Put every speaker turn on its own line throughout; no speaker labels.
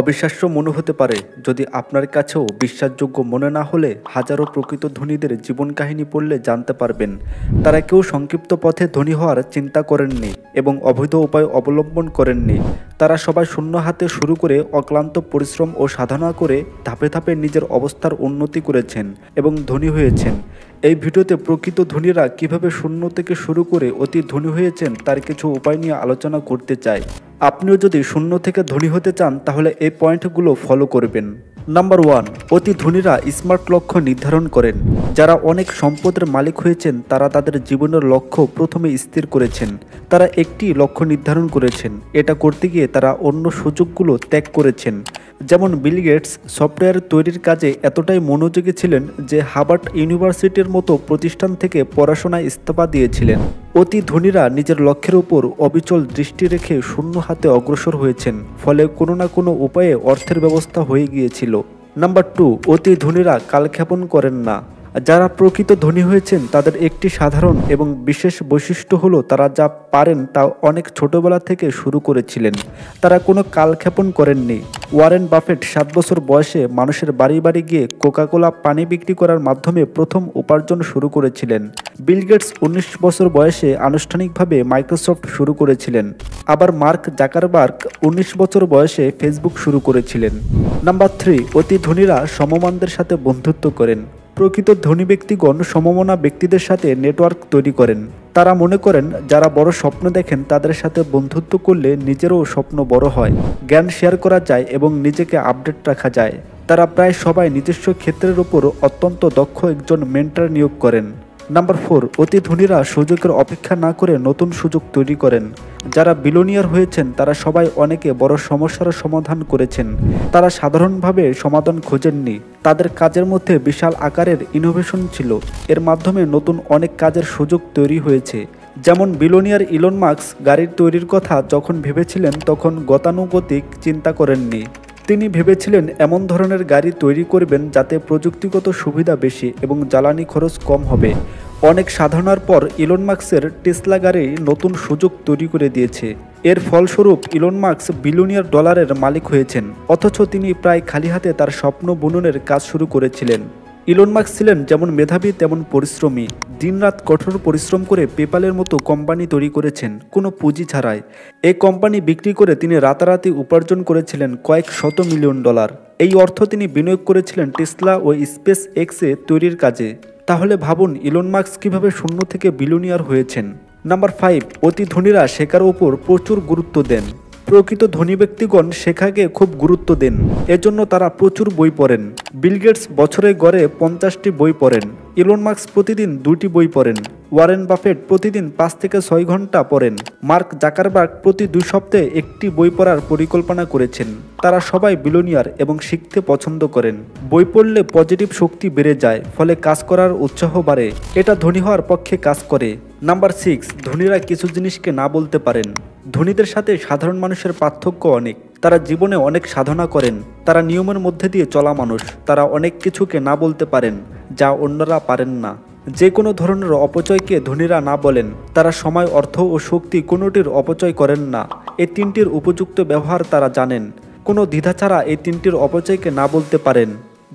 অবিশ্বাস্য মনে হতে পারে, যদি আপনার কাছেও বিশ্বাসযোগ্য মনে না হলে হাজারো প্রকৃত ধনীদের জীবন কাহিনী পড়লে জানতে পারবেন তারা কেউ সংক্ষিপ্ত পথে ধনী হওয়ার চিন্তা করেননি এবং অবৈধ উপায় অবলম্বন করেননি। তারা সবাই শূন্য হাতে শুরু করে অক্লান্ত পরিশ্রম ও সাধনা করে ধাপে ধাপে নিজের অবস্থার উন্নতি করেছেন এবং ধনী হয়েছেন। এই ভিডিওতে প্রকৃত ধনীরা কিভাবে শূন্য থেকে শুরু করে অতি ধনী হয়েছেন তার কিছু উপায় নিয়ে আলোচনা করতে চাই। আপনিও যদি শূন্য থেকে ধনী হতে চান তাহলে এই পয়েন্টগুলো ফলো করবেন। নাম্বার 1, অতি ধনীরা স্মার্ট লক্ষ্য নির্ধারণ করেন। যারা অনেক সম্পদের মালিক হয়েছেন তারা তাদের জীবনের লক্ষ্য প্রথমে স্থির করেছেন। তারা একটি লক্ষ্য নির্ধারণ করেছেন, এটা করতে গিয়ে তারা অন্য সুযোগগুলো ত্যাগ করেছেন। যেমন বিল গেটস সফটওয়্যার তৈরির কাজে এতটাই মনোযোগী ছিলেন যে হার্ভার্ড ইউনিভার্সিটির মতো প্রতিষ্ঠান থেকে পড়াশোনায় ইস্তফা দিয়েছিলেন। অতি ধনীরা নিজের লক্ষ্যের উপর অবিচল দৃষ্টি রেখে শূন্য হাতে অগ্রসর হয়েছেন, ফলে কোনো না কোনো উপায়ে অর্থের ব্যবস্থা হয়ে গিয়েছিল। নাম্বার 2, অতি ধনীরা কালক্ষেপণ করেন না। যারা প্রকৃত ধনী হয়েছেন তাদের একটি সাধারণ এবং বিশেষ বৈশিষ্ট্য হলো তারা যা পারেন তা অনেক ছোটবেলা থেকে শুরু করেছিলেন। তারা কোনো কালক্ষেপণ করেননি। ওয়ারেন বাফেট 7 বছর বয়সে মানুষের বাড়ি বাড়ি গিয়ে কোকাকোলা পানি বিক্রি করার মাধ্যমে প্রথম উপার্জন শুরু করেছিলেন। বিল গেটস 19 বছর বয়সে আনুষ্ঠানিকভাবে মাইক্রোসফট শুরু করেছিলেন। আবার মার্ক জাকারবার্গ 19 বছর বয়সে ফেসবুক শুরু করেছিলেন। নাম্বার 3, অতি ধনীরা সমমানদের সাথে বন্ধুত্ব করেন। প্রকৃত ধনী ব্যক্তিগণ সমমনা ব্যক্তিদের সাথে নেটওয়ার্ক তৈরি করেন। তারা মনে করেন যারা বড় স্বপ্ন দেখেন তাদের সাথে বন্ধুত্ব করলে নিজেরও স্বপ্ন বড় হয়, জ্ঞান শেয়ার করা যায় এবং নিজেকে আপডেট রাখা যায়। তারা প্রায় সবাই নিজস্ব ক্ষেত্রের উপর অত্যন্ত দক্ষ একজন মেন্টর নিয়োগ করেন। নাম্বার 4, অতি ধনীরা সুযোগের অপেক্ষা না করে নতুন সুযোগ তৈরি করেন। যারা বিলিয়নিয়ার হয়েছেন তারা সবাই অনেকে বড় সমস্যার সমাধান করেছেন। তারা সাধারণভাবে সমাধান খোঁজেননি। তাদের কাজের মধ্যে বিশাল আকারের ইনোভেশন ছিল। এর মাধ্যমে নতুন অনেক কাজের সুযোগ তৈরি হয়েছে। যেমন বিলিয়নিয়ার ইলন মাস্ক গাড়ির তৈরির কথা যখন ভেবেছিলেন তখন গতানুগতিক চিন্তা করেননি। তিনি ভেবেছিলেন এমন ধরনের গাড়ি তৈরি করবেন যাতে প্রযুক্তিগত সুবিধা বেশি এবং জ্বালানি খরচ কম হবে। অনেক সাধনার পর ইলন মাস্কের টেসলা গাড়ি নতুন সুযোগ তৈরি করে দিয়েছে। এর ফলস্বরূপ ইলন মাস্ক বিলিয়নিয়ার ডলারের মালিক হয়েছেন, অথচ তিনি প্রায় খালি হাতে তার স্বপ্ন বুননের কাজ শুরু করেছিলেন। ইলন মাস্ক ছিলেন যেমন মেধাবী তেমন পরিশ্রমী। দিনরাত কঠোর পরিশ্রম করে পেপ্যালের মতো কোম্পানি তৈরি করেছেন কোনো পুঁজি ছাড়াই। এই কোম্পানি বিক্রি করে তিনি রাতারাতি উপার্জন করেছিলেন কয়েক শত মিলিয়ন ডলার। এই অর্থ তিনি বিনিয়োগ করেছিলেন টেসলা ও স্পেস এক্সে তৈরির কাজে। তাহলে ভাবুন ইলন মাস্ক কিভাবে শূন্য থেকে বিলিয়নিয়ার হয়েছেন। নাম্বার 5, অতি ধনীরা শেখার উপর প্রচুর গুরুত্ব দেন। প্রকৃত ধনী ব্যক্তিগণ শেখাকে খুব গুরুত্ব দেন, এজন্য তারা প্রচুর বই পড়েন। বিল গেটস বছরে গড়ে 50টি বই পড়েন। ইলন মাস্ক প্রতিদিন 2টি বই পড়েন। ওয়ারেন বাফেট প্রতিদিন 5 থেকে 6 ঘন্টা পড়েন। মার্ক জাকারবার্গ প্রতি 2 সপ্তাহে একটি বই পড়ার পরিকল্পনা করেছেন। তারা সবাই বিলিয়নিয়ার এবং শিখতে পছন্দ করেন। বই পড়লে পজিটিভ শক্তি বেড়ে যায়, ফলে কাজ করার উৎসাহ বাড়ে। এটা ধনী হওয়ার পক্ষে কাজ করে। নাম্বার 6, ধনীরা কিছু জিনিসকে না বলতে পারেন। ধনীদের সাথে সাধারণ মানুষের পার্থক্য অনেক। তারা জীবনে অনেক সাধনা করেন। তারা নিয়মের মধ্যে দিয়ে চলা মানুষ। তারা অনেক কিছুকে না বলতে পারেন যা অন্যরা পারেন না। যে কোনো ধরনের অপচয়কে ধনীরা না বলেন। তারা সময়, অর্থ ও শক্তি কোনোটির অপচয় করেন না। এই 3টির উপযুক্ত ব্যবহার তারা জানেন। কোনো দ্বিধা ছাড়া এই 3টির অপচয়কে না বলতে পারেন।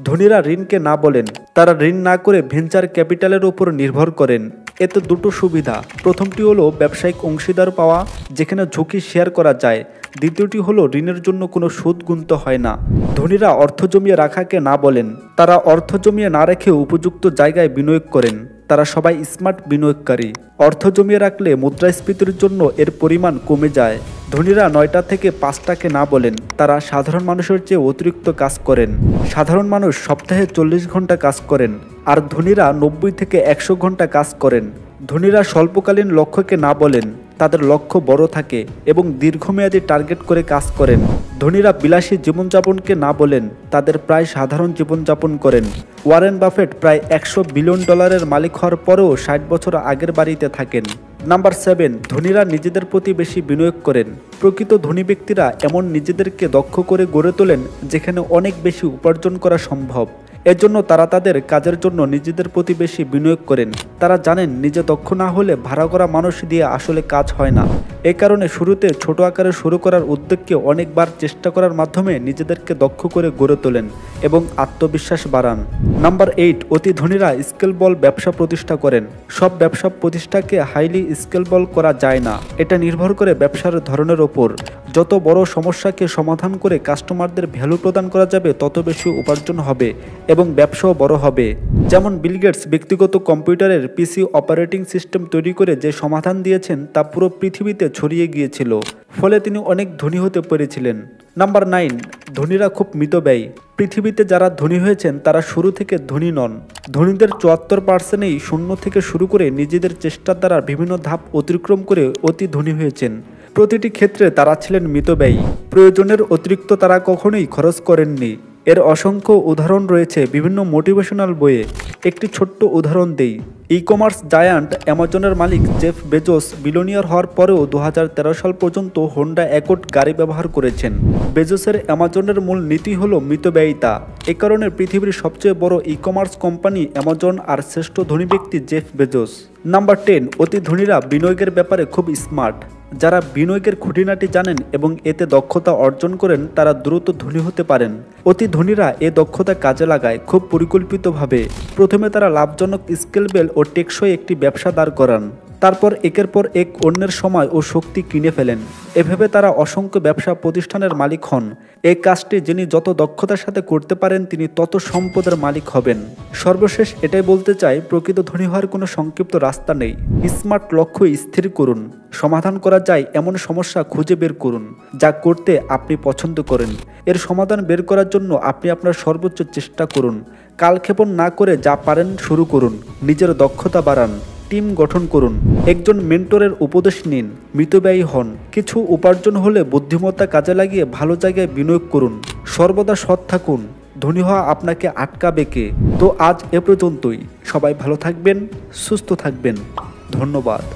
ধনীরা ঋণকে না বলেন। তারা ঋণ না করে ভেঞ্চার ক্যাপিটালের উপর নির্ভর করেন। এতে দুটো সুবিধা। প্রথমটি হলো ব্যবসায়িক অংশীদার পাওয়া, যেখানে ঝুঁকি শেয়ার করা যায়। দ্বিতীয়টি হলো ঋণের জন্য কোনো সুদ গুনতে হয় না। ধনীরা অর্থ জমিয়ে রাখাকে না বলেন। তারা অর্থ জমিয়ে না রেখে উপযুক্ত জায়গায় বিনিয়োগ করেন। তারা সবাই স্মার্ট বিনিয়োগকারী। অর্থ জমিয়ে রাখলে মুদ্রাস্ফীতির জন্য এর পরিমাণ কমে যায়। ধনীরা 9টা থেকে 5টাকে না বলেন। তারা সাধারণ মানুষের চেয়ে অতিরিক্ত কাজ করেন। সাধারণ মানুষ সপ্তাহে 40 ঘন্টা কাজ করেন, আর ধনীরা 90 থেকে 100 ঘন্টা কাজ করেন। ধনীরা স্বল্পকালীন লক্ষ্যকে না বলেন। তাদের লক্ষ্য বড় থাকে এবং দীর্ঘমেয়াদী টার্গেট করে কাজ করেন। ধনীরা বিলাসী জীবনযাপনকে না বলেন। তাদের প্রায় সাধারণ জীবনযাপন করেন। ওয়ারেন বাফেট প্রায় 100 বিলিয়ন ডলারের মালিক হওয়ার পরেও 60 বছর আগের বাড়িতে থাকেন। নাম্বার 7, ধনীরা নিজেদের প্রতি বেশি বিনিয়োগ করেন। প্রকৃত ধনী ব্যক্তিরা এমন নিজেদেরকে দক্ষ করে গড়ে তোলেন যেখানে অনেক বেশি উপার্জন করা সম্ভব। এজন্য তারা তাদের কাজের জন্য নিজেদের প্রতি বেশি বিনিয়োগ করেন। তারা জানেন নিজে দক্ষ না হলে ভাড়া করা মানুষ দিয়ে আসলে কাজ হয় না। এ কারণে শুরুতে ছোট আকারে শুরু করার উদ্যোগকে অনেকবার চেষ্টা করার মাধ্যমে নিজেদেরকে দক্ষ করে গড়ে তোলেন এবং আত্মবিশ্বাস বাড়ান। নাম্বার 8, অতি ধনীরা স্কেলেবল ব্যবসা প্রতিষ্ঠা করেন। সব ব্যবসা প্রতিষ্ঠাকে হাইলি স্কেলেবল করা যায় না, এটা নির্ভর করে ব্যবসার ধরনের ওপর। যত বড় সমস্যাকে সমাধান করে কাস্টমারদের ভ্যালু প্রদান করা যাবে তত বেশি উপার্জন হবে এবং ব্যবসাও বড় হবে। যেমন বিল গেটস ব্যক্তিগত কম্পিউটারের পিসি অপারেটিং সিস্টেম তৈরি করে যে সমাধান দিয়েছেন তা পুরো পৃথিবীতে ছড়িয়ে গিয়েছিল, ফলে তিনি অনেক ধনী হতে পেরেছিলেন। নাম্বার 9, ধনীরা খুব মিতব্যয়ী। পৃথিবীতে যারা ধনী হয়েছেন তারা শুরু থেকে ধনী নন। ধনীদের 74%ই শূন্য থেকে শুরু করে নিজেদের চেষ্টার দ্বারা বিভিন্ন ধাপ অতিক্রম করে অতি ধনী হয়েছেন। প্রতিটি ক্ষেত্রে তারা ছিলেন মিতব্যয়ী। প্রয়োজনের অতিরিক্ত তারা কখনোই খরচ করেননি। এর অসংখ্য উদাহরণ রয়েছে বিভিন্ন মোটিভেশনাল বইয়ে। একটি ছোট্ট উদাহরণ দেই। ই-কমার্স জায়ান্ট অ্যামাজনের মালিক জেফ বেজোস বিলিয়নিয়ার হওয়ার পরেও 2013 সাল পর্যন্ত হোন্ডা অ্যাকর্ড গাড়ি ব্যবহার করেছেন। বেজোসের অ্যামাজনের মূল নীতি হল মিতব্যয়িতা। এ কারণে পৃথিবীর সবচেয়ে বড় ই-কমার্স কোম্পানি অ্যামাজন আর শ্রেষ্ঠ ধনী ব্যক্তি জেফ বেজোস। নাম্বার 10, অতি ধনীরা বিনিয়োগের ব্যাপারে খুব স্মার্ট। যারা বিনিয়োগের খুঁটিনাটি জানেন এবং এতে দক্ষতা অর্জন করেন তারা দ্রুত ধনী হতে পারেন। অতি ধনীরা এ দক্ষতা কাজে লাগায় খুব পরিকল্পিতভাবে। প্রথমে তারা লাভজনক, স্কেলেবল ও টেকসই একটি ব্যবসা দাঁড় করান। তারপর একের পর এক অন্যের সময় ও শক্তি কিনে ফেলেন। এভাবে তারা অসংখ্য ব্যবসা প্রতিষ্ঠানের মালিক হন। এই কাজটি যিনি যত দক্ষতার সাথে করতে পারেন তিনি তত সম্পদের মালিক হবেন। সর্বশেষ এটাই বলতে চাই, প্রকৃত ধনী হওয়ার কোনো সংক্ষিপ্ত রাস্তা নেই। স্মার্ট লক্ষ্য স্থির করুন, সমাধান করা যায় এমন সমস্যা খুঁজে বের করুন যা করতে আপনি পছন্দ করেন। এর সমাধান বের করার জন্য আপনি আপনার সর্বোচ্চ চেষ্টা করুন। কালক্ষেপণ না করে যা পারেন শুরু করুন। নিজের দক্ষতা বাড়ান, টিম গঠন করুন, একজন মেন্টরের উপদেশ নিন, মিতব্যয়ী হন। কিছু উপার্জন হলে বুদ্ধিমত্তা কাজে লাগিয়ে ভালো জায়গায় বিনিয়োগ করুন। সর্বদা সৎ থাকুন। ধনী হওয়া আপনাকে আটকাবে কে? তো আজ এ পর্যন্তই। সবাই ভালো থাকবেন, সুস্থ থাকবেন। ধন্যবাদ।